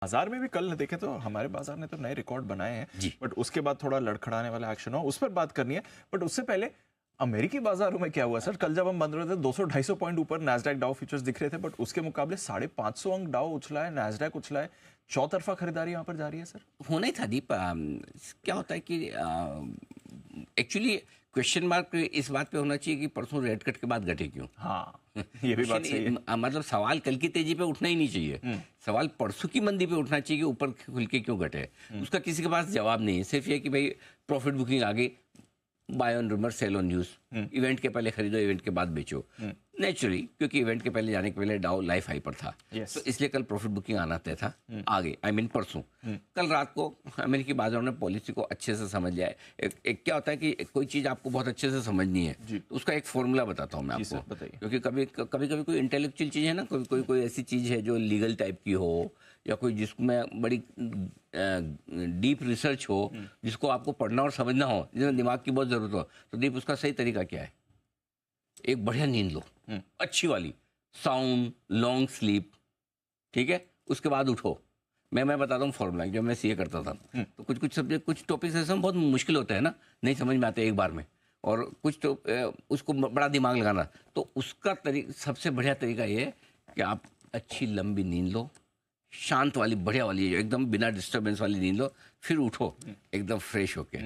बाजार में भी कल देखे तो हमारे बाजार ने तो नए रिकॉर्ड बनाए हैं, जी। बट उसके बाद थोड़ा लड़खड़ाने वाला एक्शन हुआ, उस पर बात करनी है। बट उससे पहले अमेरिकी बाजारों में क्या हुआ सर? कल जब हम बंद रहे थे 200-250 पॉइंट ऊपर नैस्डैक डाउ फ्यूचर्स दिख रहे थे, बट उसके मुकाबले 550 अंक डाउ उछला है, नैस्डैक उछला है। चौतरफा खरीदारी यहाँ पर जारी है सर। होना ही था दीप। क्या होता है कि एक्चुअली क्वेश्चन मार्क इस बात पे होना चाहिए कि परसों रेड कट के बाद घटे क्यों। हाँ, ये भी बात सही है। मतलब सवाल कल की तेजी पे उठना ही नहीं चाहिए, सवाल परसों की मंदी पे उठना चाहिए कि ऊपर खुल के क्यों घटे। उसका किसी के पास जवाब नहीं है, सिर्फ ये कि भाई प्रॉफिट बुकिंग आ गई, buy on rumour sell on news, event के पहले खरीदो इवेंट के बाद बेचो। नेचुरली क्योंकि इवेंट के पहले जाने के पहले डाउ लाइफ हाई पर था, तो इसलिए कल प्रॉफिट बुकिंग आना तय था। आगे आई मीन परसों कल रात को अमेरिकी बाजारों ने पॉलिसी को अच्छे से समझ लिया है। एक क्या होता है कि कोई चीज आपको बहुत अच्छे से समझनी है, तो उसका एक फॉर्मूला बताता हूँ मैं आपको। क्योंकि कभी कभी कोई इंटेलेक्चुअल चीज है ना, कोई ऐसी चीज है जो लीगल टाइप की हो, या कोई जिसमें बड़ी डीप रिसर्च हो, जिसको आपको पढ़ना और समझना हो, जिसमें दिमाग की बहुत जरूरत हो, तो दीप उसका सही तरीका क्या है? एक बढ़िया नींद लो, अच्छी वाली, साउंड लॉन्ग स्लीप, ठीक है। उसके बाद उठो। मैं बताता हूँ फॉर्मूला। जब मैं सीए करता था तो कुछ सब्जेक्ट, कुछ टॉपिक्स ऐसे बहुत मुश्किल होते हैं ना, नहीं समझ में आते एक बार में, और कुछ तो उसको बड़ा दिमाग लगाना। तो उसका सबसे बढ़िया तरीका ये है कि आप अच्छी लंबी नींद लो, शांत वाली बढ़िया वाली, एकदम बिना डिस्टर्बेंस वाली नींद लो, फिर उठो एकदम फ्रेश होके,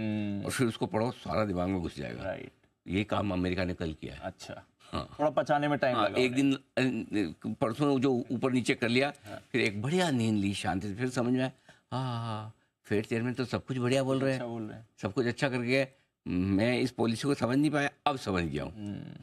और फिर उसको पढ़ो, सारा दिमाग में घुस जाएगा। राइट, ये काम अमेरिका ने कल किया है। अच्छा। हाँ, थोड़ा पचाने में टाइम लगा। एक दिन परसों जो ऊपर नीचे कर लिया, फिर एक बढ़िया नींद ली शांति से, फिर समझ में आया हाँ फेड चेयरमैन तो सब कुछ बढ़िया बोल रहे हैं, सब कुछ अच्छा करके मैं इस पॉलिसी को समझ नहीं पाया, अब समझ गया हूँ।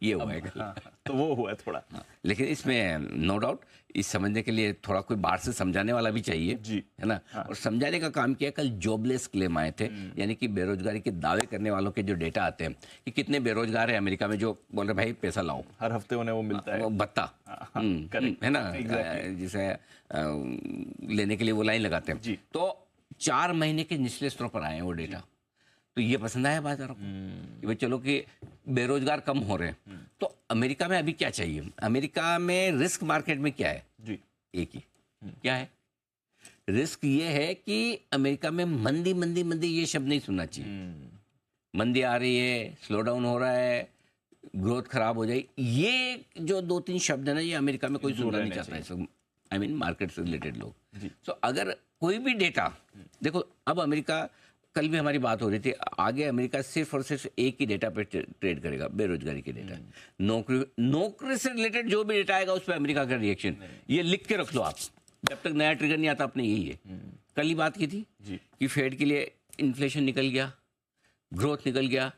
ये हुआ है कल। हाँ, तो वो हुआ थोड़ा। लेकिन इसमें नो डाउट इस समझने के लिए थोड़ा कोई बाहर से समझाने वाला भी चाहिए जी, है ना। और समझाने का काम किया। कल जॉबलेस क्लेम आए थे, यानी कि बेरोजगारी के दावे करने वालों के जो डेटा आते हैं कि कितने बेरोजगार है अमेरिका में, जो बोल रहे भाई पैसा लाओ, हर हफ्ते उन्हें वो मिलता है, वो भत्ता है ना, जिसे लेने के लिए वो लाइन लगाते हैं। तो 4 महीने के निचले स्तरों पर आए हैं वो डेटा। तो ये पसंद आया बाजारों को कि भाई चलो कि बेरोजगार कम हो रहे हैं। तो अमेरिका में अभी क्या चाहिए? अमेरिका में रिस्क मार्केट में क्या है जी, एक ही क्या है रिस्क। ये है कि अमेरिका में मंदी मंदी मंदी ये शब्द नहीं सुनना चाहिए। मंदी आ रही है, स्लो डाउन हो रहा है, ग्रोथ खराब हो जाए, ये जो 2-3 शब्द है ना, ये अमेरिका में कोई सुनना नहीं चाहता है सब, आई मीन मार्केट से रिलेटेड लोग। सो अगर कोई भी डेटा देखो, अब अमेरिका, कल भी हमारी बात हो रही थी, आगे अमेरिका सिर्फ और सिर्फ एक ही डेटा पे ट्रेड करेगा, बेरोजगारी के डेटा। नौकरी से रिलेटेड जो भी डेटा आएगा उस पर अमेरिका का रिएक्शन, ये लिख के रख लो आप, जब तक नया ट्रिगर नहीं आता अपने यही है। कल ही बात की थी कि फेड के लिए इन्फ्लेशन निकल गया, ग्रोथ निकल गया,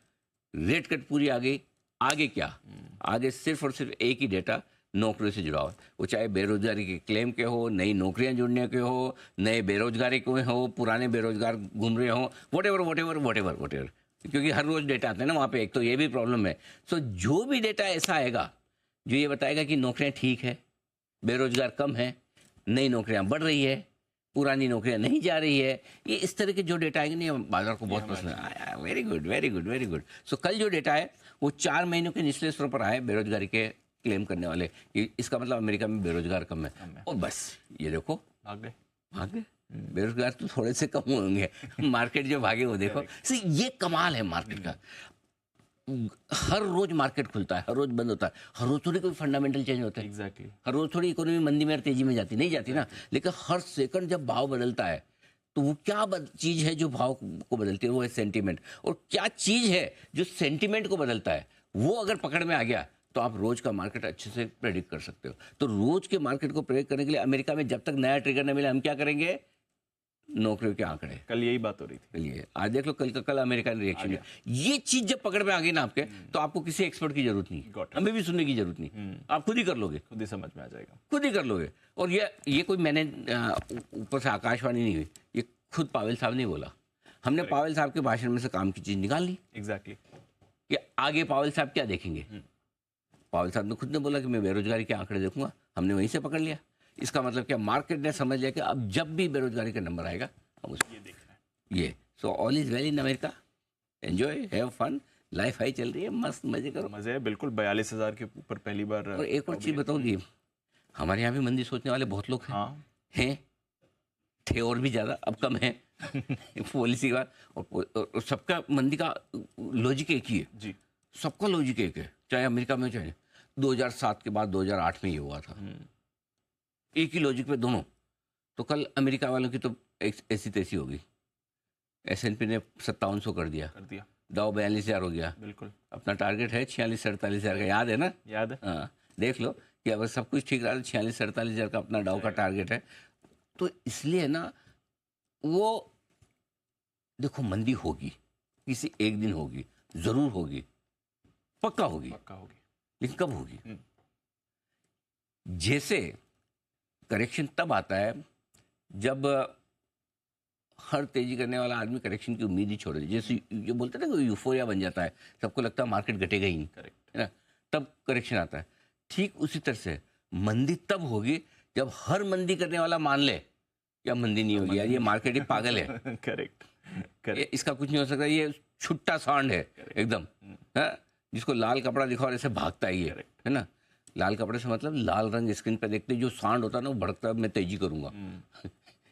रेट कट पूरी आ गई, आगे क्या? आगे सिर्फ और सिर्फ एक ही डेटा नौकरी से जुड़ा हो, वो चाहे बेरोजगारी के क्लेम के हो, नई नौकरियां जुड़ने के हो, नए बेरोजगारी के हो, पुराने बेरोजगार घूम रहे हो, वट एवर, क्योंकि हर रोज डेटा आता है ना वहाँ पे। एक तो ये भी प्रॉब्लम है। सो जो भी डेटा ऐसा आएगा जो ये बताएगा कि नौकरियां ठीक है, बेरोजगार कम है, नई नौकरियां बढ़ रही है, पुरानी नौकरियां नहीं जा रही है, ये इस तरह के जो डेटा आएंगे ना, बाजार को बहुत पसंद है। Very good very good very good. So कल जो डेटा है वो 4 महीनों के निचले स्तर पर आए बेरोजगारी के क्लेम करने वाले, इसका मतलब अमेरिका में बेरोजगार कम है। और बस ये देखो भाग गए बेरोजगार तो थोड़े से कम होंगे, मार्केट जो भागे वो देखो। ये कमाल है मार्केट का। हर रोज मार्केट खुलता है, हर रोज बंद होता है, हर रोज थोड़ी कोई फंडामेंटल चेंज होता है। एग्जैक्टली। हर रोज थोड़ी इकोनॉमी मंदी में तेजी में जाती नहीं जाती ना, लेकिन हर सेकंड जब भाव बदलता है तो वो क्या चीज है जो भाव को बदलती है? वो है सेंटीमेंट। और क्या चीज है जो सेंटीमेंट को बदलता है? वो अगर पकड़ में आ गया तो आप रोज का मार्केट अच्छे से प्रेडिक्ट कर सकते हो। तो रोज के मार्केट को प्रेडिक्ट करने के लिए अमेरिका में जब तक नया ट्रिगर न मिले, हम क्या करेंगे? नौकरियों के आंकड़े। कल यही बात हो रही थी। चलिए आज देख लो, कल अमेरिका ने रिएक्शन है। ये चीज जब पकड़ में आ गई ना आपके, तो आपको किसी एक्सपर्ट की जरूरत नहीं, हमें भी सुनने की जरूरत नहीं, आप खुद ही कर लोगे, खुद ही समझ में आ जाएगा, खुद ही कर लोगे। और ये कोई मैंने ऊपर से आकाशवाणी नहीं हुई, ये खुद पावेल साहब ने बोला। हमने पावेल साहब के भाषण में से काम की चीज निकाल ली। एग्जैक्टली। कि आगे पावेल साहब क्या देखेंगे? पावेल साहब ने खुद ने बोला कि मैं बेरोजगारी के आंकड़े देखूंगा, हमने वहीं से पकड़ लिया। इसका मतलब क्या? मार्केट ने समझ लिया कि अब जब भी बेरोजगारी का नंबर आएगा हम उसको ये देखना है। ये so all is well in America, enjoy, have fun, life हाई चल रही है, मस्त मजे करो। मजे है बिल्कुल। 42,000 के ऊपर पहली बार। और एक और चीज बताऊंगी, हमारे यहाँ भी मंदी सोचने वाले बहुत लोग हैं। थे और भी ज़्यादा, अब कम है पॉलिसी के बाद। और सबका मंदी का लॉजिक एक ही है जी। सबका लॉजिक एक है, चाहे अमेरिका में चाहे 2007 के बाद 2008 में ये हुआ था, एक ही लॉजिक पे दोनों। तो कल अमेरिका वालों की तो ऐसी तैसी होगी, S&P ने 5700 कर दिया, डाउ 42,000 हो गया। बिल्कुल। अपना टारगेट है 46-47,000 का, याद है ना? याद है। हाँ, देख लो कि अगर सब कुछ ठीक रहा तो 46-47,000 का अपना डाउ का टारगेट है। तो इसलिए ना वो देखो, मंदी होगी, किसी एक दिन होगी, जरूर होगी, पक्का होगी, लेकिन कब होगी? जैसे करेक्शन तब आता है जब हर तेजी करने वाला आदमी करेक्शन की उम्मीद ही छोड़ दे। जैसे जो बोलते हैं ना, यूफोरिया बन जाता है, सबको लगता है मार्केट घटेगा ही नहीं, है ना, तब करेक्शन आता है। ठीक उसी तरह से मंदी तब होगी जब हर मंदी करने वाला मान ले या मंदी नहीं होगी, यार ये मार्केट ही पागल है। करेक्ट। इसका कुछ नहीं हो सकता, ये छुट्टा सांड है एकदम, है, जिसको लाल कपड़ा दिखा और ऐसे भागता ही है ना। लाल कपड़े से मतलब लाल रंग स्क्रीन पे देखते जो सांड होता है ना, वो भड़कता है, मैं तेजी करूंगा।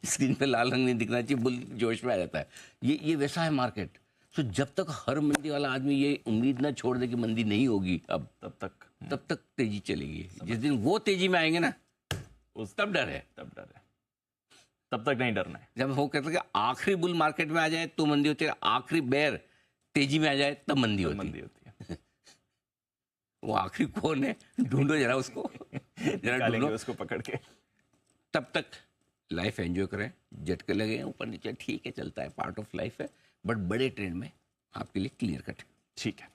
स्क्रीन पे लाल रंग नहीं दिखना चाहिए, बुल जोश में आ जाता है। ये वैसा है मार्केट। तो जब तक हर मंदी वाला आदमी ये उम्मीद ना छोड़ दे कि मंदी नहीं होगी अब, तब तक तेजी चलेगी। जिस दिन वो तेजी में आएंगे ना, तब डर है, तब तक नहीं डरना है। जब वो कहते हैं कि आखिरी बुल मार्केट में आ जाए तो मंदी होती है, आखिरी बेर तेजी में आ जाए तब मंदी होती है। वो आखिरी कौन है, ढूंढो जरा उसको, जरा ढूंढो उसको पकड़ के। तब तक लाइफ एंजॉय करें, झटके लगे ऊपर नीचे ठीक है, चलता है, पार्ट ऑफ लाइफ है, बट बड़े ट्रेंड में आपके लिए क्लियर कट। ठीक है।